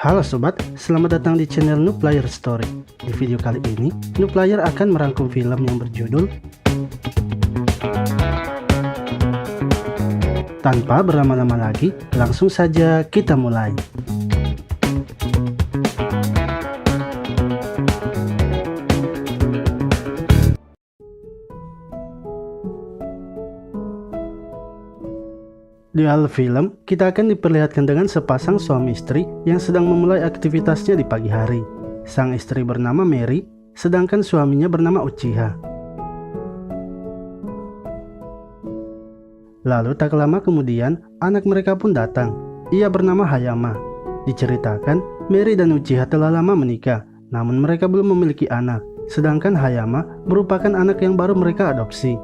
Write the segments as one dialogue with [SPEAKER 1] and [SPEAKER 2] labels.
[SPEAKER 1] Halo sobat, selamat datang di channel Nuplayer Story. Di video kali ini, Nuplayer akan merangkum film yang berjudul Tanpa berlama-lama lagi, langsung saja kita mulai. Di awal film, kita akan diperlihatkan dengan sepasang suami istri yang sedang memulai aktivitasnya di pagi hari. Sang istri bernama Mary, sedangkan suaminya bernama Uchiha. Lalu tak lama kemudian, anak mereka pun datang. Ia bernama Hayama. Diceritakan, Mary dan Uchiha telah lama menikah, namun mereka belum memiliki anak. Sedangkan Hayama merupakan anak yang baru mereka adopsi.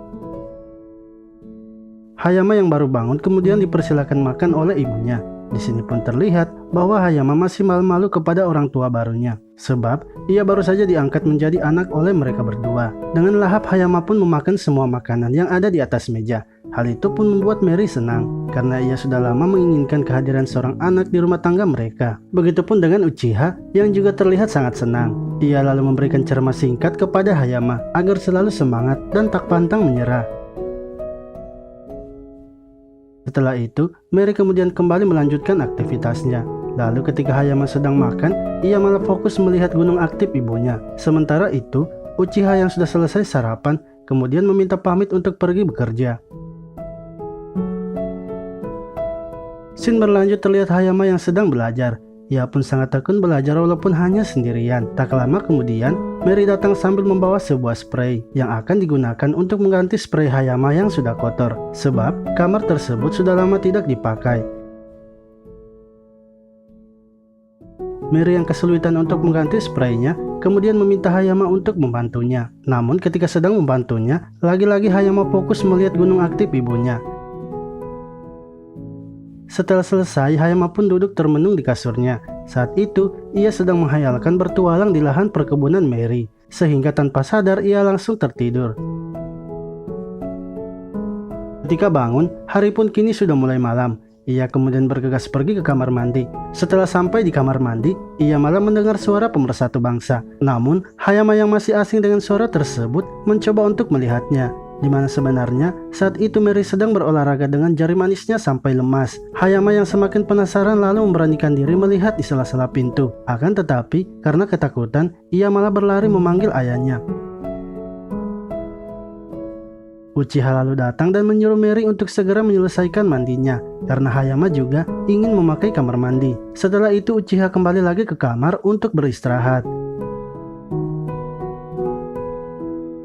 [SPEAKER 1] Hayama yang baru bangun kemudian dipersilakan makan oleh ibunya. Di sini pun terlihat bahwa Hayama masih malu-malu kepada orang tua barunya, sebab ia baru saja diangkat menjadi anak oleh mereka berdua. Dengan lahap Hayama pun memakan semua makanan yang ada di atas meja. Hal itu pun membuat Mary senang, karena ia sudah lama menginginkan kehadiran seorang anak di rumah tangga mereka. Begitupun dengan Uchiha yang juga terlihat sangat senang. Ia lalu memberikan ceramah singkat kepada Hayama agar selalu semangat dan tak pantang menyerah. Setelah itu, Mary kemudian kembali melanjutkan aktivitasnya. Lalu ketika Hayama sedang makan, ia malah fokus melihat gunung aktif ibunya. Sementara itu, Uchiha yang sudah selesai sarapan, kemudian meminta pamit untuk pergi bekerja. Scene berlanjut terlihat Hayama yang sedang belajar. Ia pun sangat tekun belajar walaupun hanya sendirian. Tak lama kemudian, Mary datang sambil membawa sebuah spray yang akan digunakan untuk mengganti spray Hayama yang sudah kotor, sebab kamar tersebut sudah lama tidak dipakai. Mary yang kesulitan untuk mengganti spraynya, kemudian meminta Hayama untuk membantunya. Namun ketika sedang membantunya, lagi-lagi Hayama fokus melihat gunung aktif ibunya. Setelah selesai, Hayama pun duduk termenung di kasurnya. Saat itu, ia sedang menghayalkan bertualang di lahan perkebunan Mary, sehingga tanpa sadar ia langsung tertidur. Ketika bangun, hari pun kini sudah mulai malam. Ia kemudian bergegas pergi ke kamar mandi. Setelah sampai di kamar mandi, ia malah mendengar suara pemersatu bangsa. Namun, Hayama yang masih asing dengan suara tersebut mencoba untuk melihatnya, di mana sebenarnya saat itu Mary sedang berolahraga dengan jari manisnya sampai lemas. Hayama yang semakin penasaran lalu memberanikan diri melihat di sela-sela pintu. Akan tetapi, karena ketakutan, ia malah berlari memanggil ayahnya. Uchiha lalu datang dan menyuruh Mary untuk segera menyelesaikan mandinya, karena Hayama juga ingin memakai kamar mandi. Setelah itu Uchiha kembali lagi ke kamar untuk beristirahat.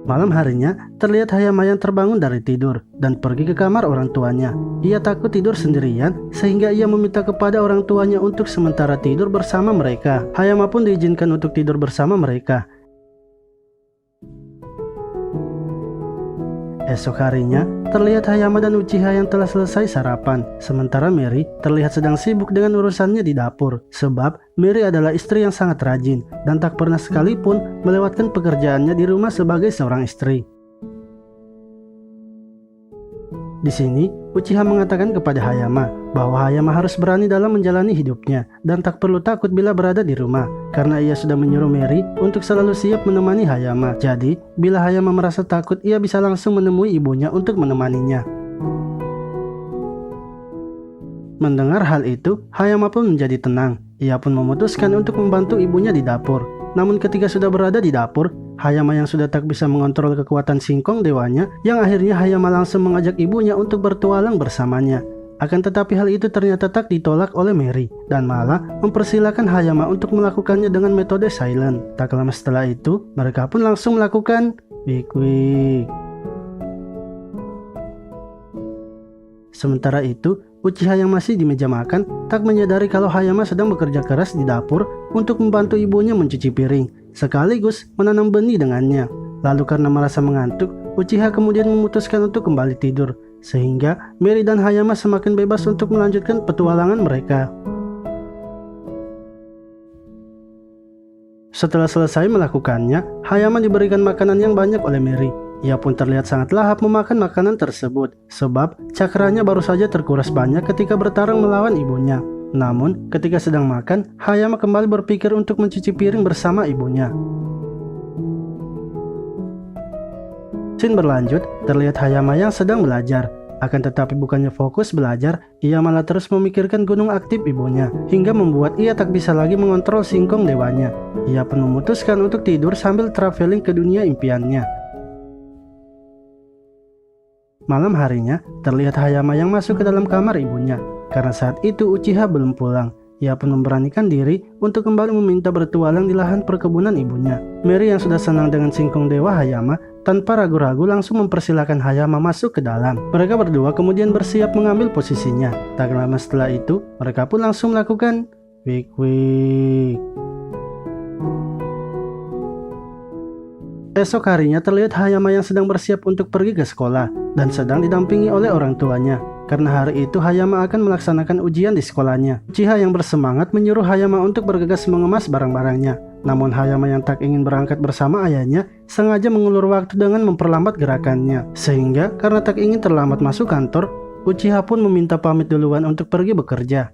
[SPEAKER 1] Malam harinya, terlihat Hayama yang terbangun dari tidur dan pergi ke kamar orang tuanya. Ia takut tidur sendirian, sehingga ia meminta kepada orang tuanya untuk sementara tidur bersama mereka. Hayama pun diizinkan untuk tidur bersama mereka. Esok harinya, terlihat Hayama dan Uchiha yang telah selesai sarapan. Sementara Mary terlihat sedang sibuk dengan urusannya di dapur. Sebab Mary adalah istri yang sangat rajin dan tak pernah sekalipun melewatkan pekerjaannya di rumah sebagai seorang istri. Di sini, Uchiha mengatakan kepada Hayama bahwa Hayama harus berani dalam menjalani hidupnya dan tak perlu takut bila berada di rumah, karena ia sudah menyuruh Mary untuk selalu siap menemani Hayama. Jadi, bila Hayama merasa takut, ia bisa langsung menemui ibunya untuk menemaninya. Mendengar hal itu, Hayama pun menjadi tenang. Ia pun memutuskan untuk membantu ibunya di dapur. Namun ketika sudah berada di dapur, Hayama yang sudah tak bisa mengontrol kekuatan singkong dewanya, yang akhirnya Hayama langsung mengajak ibunya untuk bertualang bersamanya. Akan tetapi hal itu ternyata tak ditolak oleh Mary, dan malah mempersilahkan Hayama untuk melakukannya dengan metode silent. Tak lama setelah itu, mereka pun langsung melakukan wik-wik. Sementara itu, Uchiha yang masih di meja makan tak menyadari kalau Hayama sedang bekerja keras di dapur untuk membantu ibunya mencuci piring, sekaligus menanam benih dengannya. Lalu karena merasa mengantuk, Uchiha kemudian memutuskan untuk kembali tidur, sehingga Mary dan Hayama semakin bebas untuk melanjutkan petualangan mereka. Setelah selesai melakukannya, Hayama diberikan makanan yang banyak oleh Mary. Ia pun terlihat sangat lahap memakan makanan tersebut, sebab cakranya baru saja terkuras banyak ketika bertarung melawan ibunya. Namun, ketika sedang makan, Hayama kembali berpikir untuk mencuci piring bersama ibunya. Scene berlanjut, terlihat Hayama yang sedang belajar. Akan tetapi bukannya fokus belajar, ia malah terus memikirkan gunung aktif ibunya, hingga membuat ia tak bisa lagi mengontrol singkong dewanya. Ia pun memutuskan untuk tidur sambil traveling ke dunia impiannya. Malam harinya, terlihat Hayama yang masuk ke dalam kamar ibunya. Karena saat itu Uchiha belum pulang, ia pun memberanikan diri untuk kembali meminta bertualang di lahan perkebunan ibunya. Mary yang sudah senang dengan singkong dewa Hayama, tanpa ragu-ragu langsung mempersilahkan Hayama masuk ke dalam. Mereka berdua kemudian bersiap mengambil posisinya. Tak lama setelah itu, mereka pun langsung melakukan wik-wik. Esok harinya terlihat Hayama yang sedang bersiap untuk pergi ke sekolah dan sedang didampingi oleh orang tuanya. Karena hari itu Hayama akan melaksanakan ujian di sekolahnya. Uchiha yang bersemangat menyuruh Hayama untuk bergegas mengemas barang-barangnya. Namun Hayama yang tak ingin berangkat bersama ayahnya sengaja mengulur waktu dengan memperlambat gerakannya. Sehingga karena tak ingin terlambat masuk kantor, Uchiha pun meminta pamit duluan untuk pergi bekerja.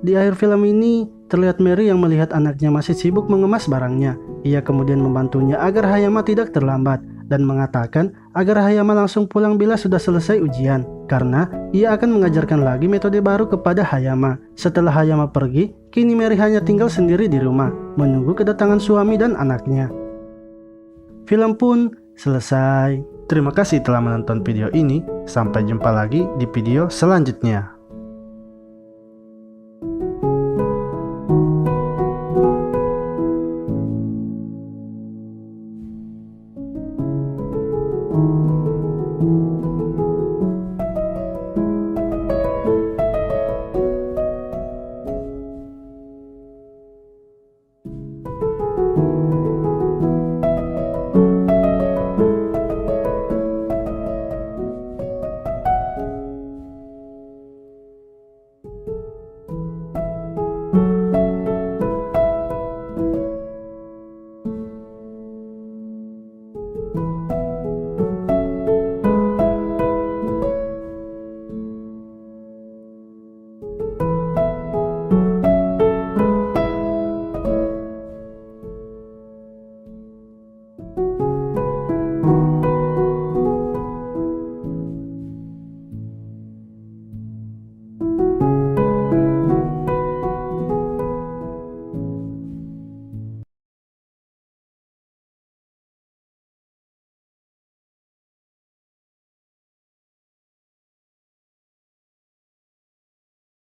[SPEAKER 1] Di akhir film ini, terlihat Mary yang melihat anaknya masih sibuk mengemas barangnya. Ia kemudian membantunya agar Hayama tidak terlambat dan mengatakan agar Hayama langsung pulang bila sudah selesai ujian, karena ia akan mengajarkan lagi metode baru kepada Hayama. Setelah Hayama pergi, kini Mary hanya tinggal sendiri di rumah, menunggu kedatangan suami dan anaknya. Film pun selesai. Terima kasih telah menonton video ini. Sampai jumpa lagi di video selanjutnya.